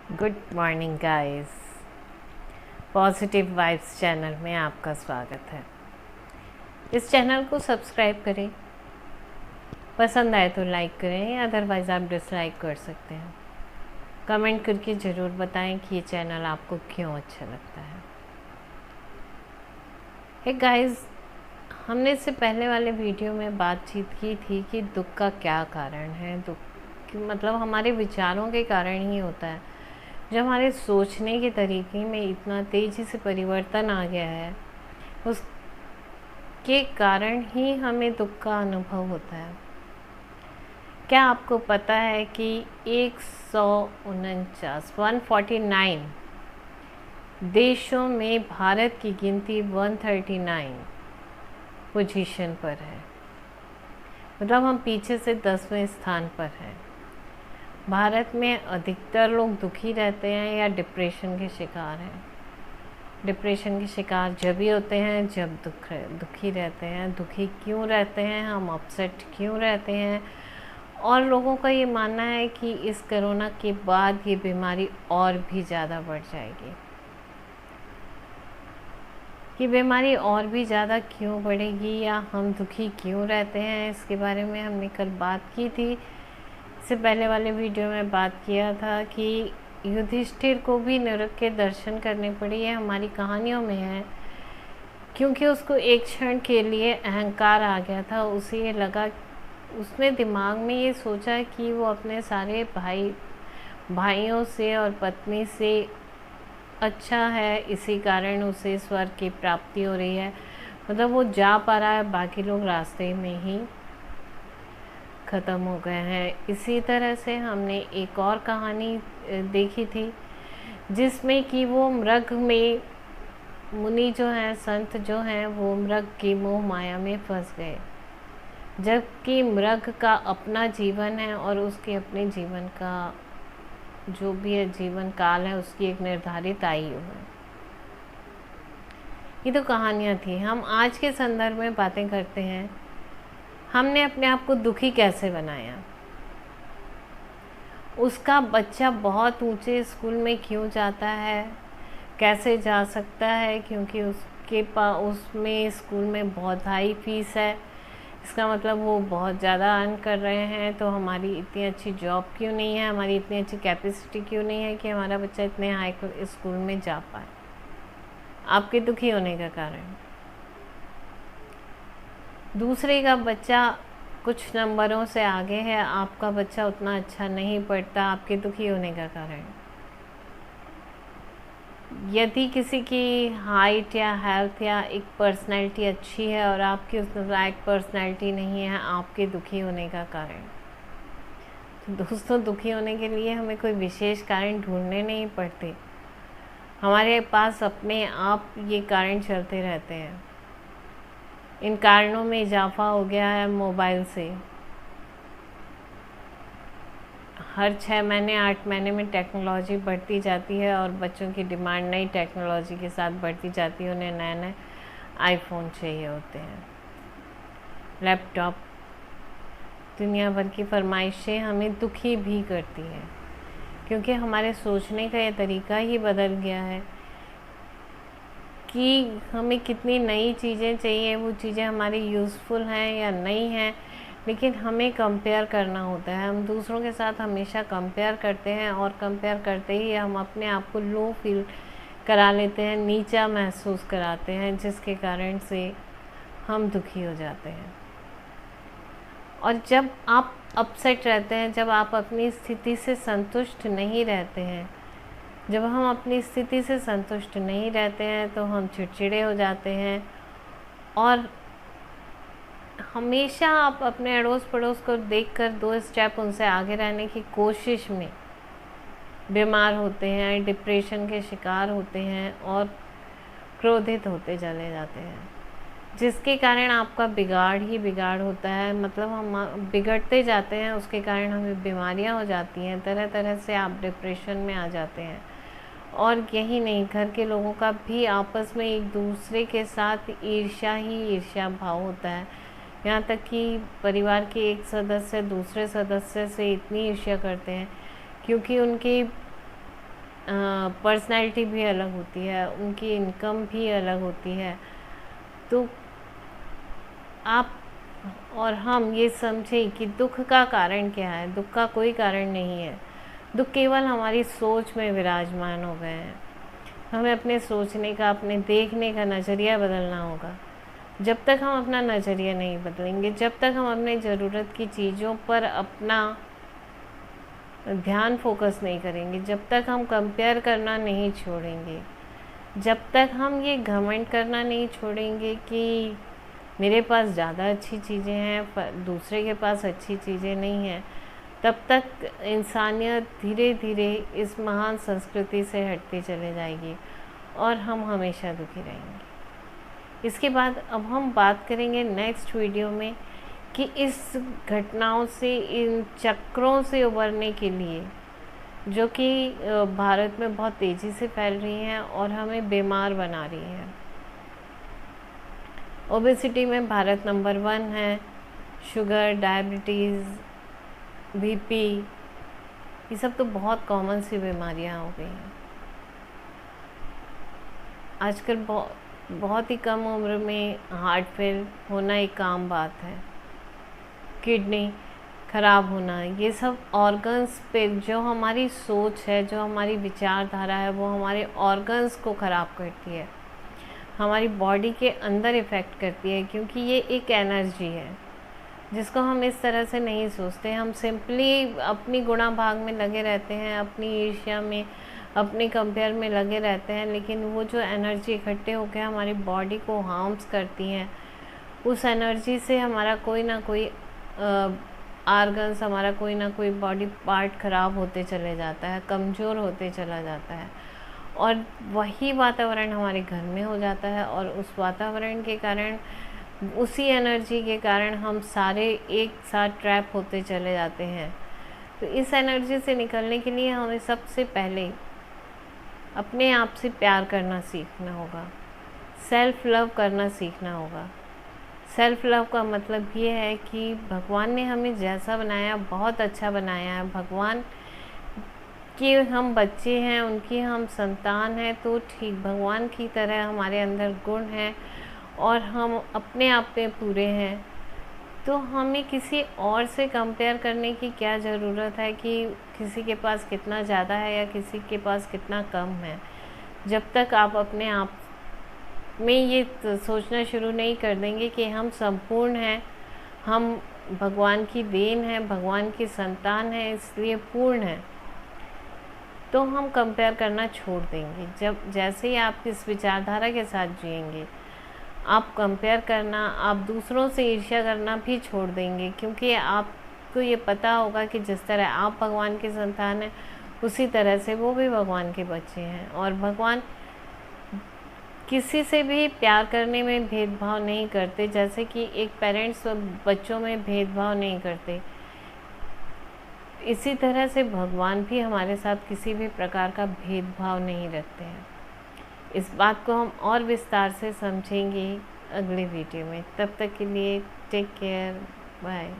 Good morning guys. Positive vibes channel में आपका स्वागत है। इस चैनल को सब्सक्राइब करें, पसंद आए तो लाइक करें, अदरवाइज़ आप डिसलाइक कर सकते हैं। कमेंट करके ज़रूर बताएं कि ये चैनल आपको क्यों अच्छा लगता है। हे गाइस, हमने इससे पहले वाले वीडियो में बातचीत की थी कि दुख का क्या कारण है। दुख मतलब हमारे विचारों के कारण ही होता है। जो हमारे सोचने के तरीके में इतना तेज़ी से परिवर्तन आ गया है, उसके कारण ही हमें दुख का अनुभव होता है। क्या आपको पता है कि 149 देशों में भारत की गिनती 139 पोजीशन पर है। मतलब हम पीछे से 10वें स्थान पर हैं। भारत में अधिकतर लोग दुखी रहते हैं या डिप्रेशन के शिकार हैं। डिप्रेशन के शिकार जब भी होते हैं जब दुखी रहते हैं। दुखी क्यों रहते हैं, हम अपसेट क्यों रहते हैं, और लोगों का ये मानना है कि इस कोरोना के बाद ये बीमारी और भी ज़्यादा बढ़ जाएगी। ये बीमारी और भी ज़्यादा क्यों बढ़ेगी या हम दुखी क्यों रहते हैं, इसके बारे में हमने कल बात की थी। इससे पहले वाले वीडियो में बात किया था कि युधिष्ठिर को भी नरक के दर्शन करने पड़े। ये हमारी कहानियों में है, क्योंकि उसको एक क्षण के लिए अहंकार आ गया था। उसे ये लगा, उसने दिमाग में ये सोचा कि वो अपने सारे भाइयों से और पत्नी से अच्छा है, इसी कारण उसे स्वर्ग की प्राप्ति हो रही है। मतलब वो जा पा रहा है, बाकी लोग रास्ते में ही ख़त्म हो गए हैं। इसी तरह से हमने एक और कहानी देखी थी जिसमें कि वो मृग में मुनि जो हैं, संत जो हैं, वो मृग की मोह माया में फंस गए, जबकि मृग का अपना जीवन है और उसके अपने जीवन का जो भी है जीवन काल है, उसकी एक निर्धारित आयु है। ये तो कहानियाँ थी। हम आज के संदर्भ में बातें करते हैं। हमने अपने आप को दुखी कैसे बनाया, उसका बच्चा बहुत ऊंचे स्कूल में क्यों जाता है, कैसे जा सकता है, क्योंकि उसमें स्कूल में बहुत हाई फीस है। इसका मतलब वो बहुत ज़्यादा अर्न कर रहे हैं। तो हमारी इतनी अच्छी जॉब क्यों नहीं है, हमारी इतनी अच्छी कैपेसिटी क्यों नहीं है कि हमारा बच्चा इतने हाई स्कूल में जा पाए। आपके दुखी होने का कारण दूसरे का बच्चा कुछ नंबरों से आगे है, आपका बच्चा उतना अच्छा नहीं पढ़ता, आपके दुखी होने का कारण यदि किसी की हाइट या हेल्थ या एक पर्सनैलिटी अच्छी है और आपकी उस लायक पर्सनैलिटी नहीं है, आपके दुखी होने का कारण। तो दोस्तों, दुखी होने के लिए हमें कोई विशेष कारण ढूंढने नहीं पड़ते, हमारे पास अपने आप ये कारण चलते रहते हैं। इन कारणों में इजाफा हो गया है मोबाइल से। हर 6 महीने 8 महीने में टेक्नोलॉजी बढ़ती जाती है और बच्चों की डिमांड नई टेक्नोलॉजी के साथ बढ़ती जाती है। उन्हें नए नए आईफोन चाहिए होते हैं, लैपटॉप। दुनिया भर की फरमाइशें हमें दुखी भी करती हैं, क्योंकि हमारे सोचने का ये तरीका ही बदल गया है कि हमें कितनी नई चीज़ें चाहिए। वो चीज़ें हमारी यूज़फुल हैं या नहीं हैं, लेकिन हमें कंपेयर करना होता है। हम दूसरों के साथ हमेशा कंपेयर करते हैं और कंपेयर करते ही हम अपने आप को लो फील करा लेते हैं, नीचा महसूस कराते हैं, जिसके कारण से हम दुखी हो जाते हैं। और जब आप अपसेट रहते हैं, जब आप अपनी स्थिति से संतुष्ट नहीं रहते हैं, जब हम अपनी स्थिति से संतुष्ट नहीं रहते हैं, तो हम चिड़चिड़े हो जाते हैं और हमेशा आप अपने अड़ोस पड़ोस को देखकर 2 स्टेप उनसे आगे रहने की कोशिश में बीमार होते हैं, डिप्रेशन के शिकार होते हैं और क्रोधित होते चले जाते हैं, जिसके कारण आपका बिगाड़ ही बिगाड़ होता है। मतलब हम बिगड़ते जाते हैं, उसके कारण हमें बीमारियां हो जाती हैं, तरह तरह से आप डिप्रेशन में आ जाते हैं। और यही नहीं, घर के लोगों का भी आपस में एक दूसरे के साथ ईर्ष्या भाव होता है। यहाँ तक कि परिवार के एक सदस्य दूसरे सदस्य से इतनी ईर्ष्या करते हैं क्योंकि उनकी पर्सनैलिटी भी अलग होती है, उनकी इनकम भी अलग होती है। तो आप और हम ये समझें कि दुख का कारण क्या है। दुख का कोई कारण नहीं है, दुख केवल हमारी सोच में विराजमान हो गए हैं। हमें अपने सोचने का, अपने देखने का नज़रिया बदलना होगा। जब तक हम अपना नज़रिया नहीं बदलेंगे, जब तक हम अपने ज़रूरत की चीज़ों पर अपना ध्यान फोकस नहीं करेंगे, जब तक हम कंपेयर करना नहीं छोड़ेंगे, जब तक हम ये घमंड करना नहीं छोड़ेंगे कि मेरे पास ज़्यादा अच्छी चीज़ें हैं पर दूसरे के पास अच्छी चीज़ें नहीं हैं, तब तक इंसानियत धीरे धीरे इस महान संस्कृति से हटती चले जाएगी और हम हमेशा दुखी रहेंगे। इसके बाद अब हम बात करेंगे नेक्स्ट वीडियो में कि इस घटनाओं से, इन चक्रों से उबरने के लिए जो कि भारत में बहुत तेज़ी से फैल रही हैं और हमें बीमार बना रही हैं। ओबेसिटी में भारत नंबर 1 है। शुगर, डायबिटीज़, बीपी, ये सब तो बहुत कॉमन सी बीमारियां हो गई हैं आजकल। बहुत ही कम उम्र में हार्ट फेल होना एक आम बात है। किडनी खराब होना, ये सब ऑर्गन्स पे, जो हमारी सोच है, जो हमारी विचारधारा है, वो हमारे ऑर्गन्स को ख़राब करती है, हमारी बॉडी के अंदर इफ़ेक्ट करती है, क्योंकि ये एक एनर्जी है जिसको हम इस तरह से नहीं सोचते। हम सिंपली अपनी गुणा भाग में लगे रहते हैं, अपनी ईर्ष्या में, अपने कंपेयर में लगे रहते हैं, लेकिन वो जो एनर्जी इकट्ठे होकर हमारी बॉडी को हार्म्स करती हैं, उस एनर्जी से हमारा कोई ना कोई आर्गन्स, हमारा कोई ना कोई बॉडी पार्ट ख़राब होते चले जाता है, कमज़ोर होते चला जाता है। और वही वातावरण हमारे घर में हो जाता है और उस वातावरण के कारण, उसी एनर्जी के कारण हम सारे एक साथ ट्रैप होते चले जाते हैं। तो इस एनर्जी से निकलने के लिए हमें सबसे पहले अपने आप से प्यार करना सीखना होगा, सेल्फ़ लव करना सीखना होगा। सेल्फ़ लव का मतलब ये है कि भगवान ने हमें जैसा बनाया बहुत अच्छा बनाया है। भगवान कि हम बच्चे हैं, उनकी हम संतान हैं, तो ठीक भगवान की तरह हमारे अंदर गुण हैं और हम अपने आप में पूरे हैं। तो हमें किसी और से कंपेयर करने की क्या ज़रूरत है कि किसी के पास कितना ज़्यादा है या किसी के पास कितना कम है। जब तक आप अपने आप में ये सोचना शुरू नहीं कर देंगे कि हम संपूर्ण हैं, हम भगवान की देन है, भगवान की संतान है, इसलिए पूर्ण है, तो हम कंपेयर करना छोड़ देंगे। जब जैसे ही आप इस विचारधारा के साथ जिएंगे, आप कंपेयर करना, आप दूसरों से ईर्ष्या करना भी छोड़ देंगे, क्योंकि आपको ये पता होगा कि जिस तरह आप भगवान की संतान हैं, उसी तरह से वो भी भगवान के बच्चे हैं। और भगवान किसी से भी प्यार करने में भेदभाव नहीं करते, जैसे कि एक पेरेंट्स बच्चों में भेदभाव नहीं करते, इसी तरह से भगवान भी हमारे साथ किसी भी प्रकार का भेदभाव नहीं रखते हैं। इस बात को हम और विस्तार से समझेंगे अगले वीडियो में। तब तक के लिए टेक केयर, बाय।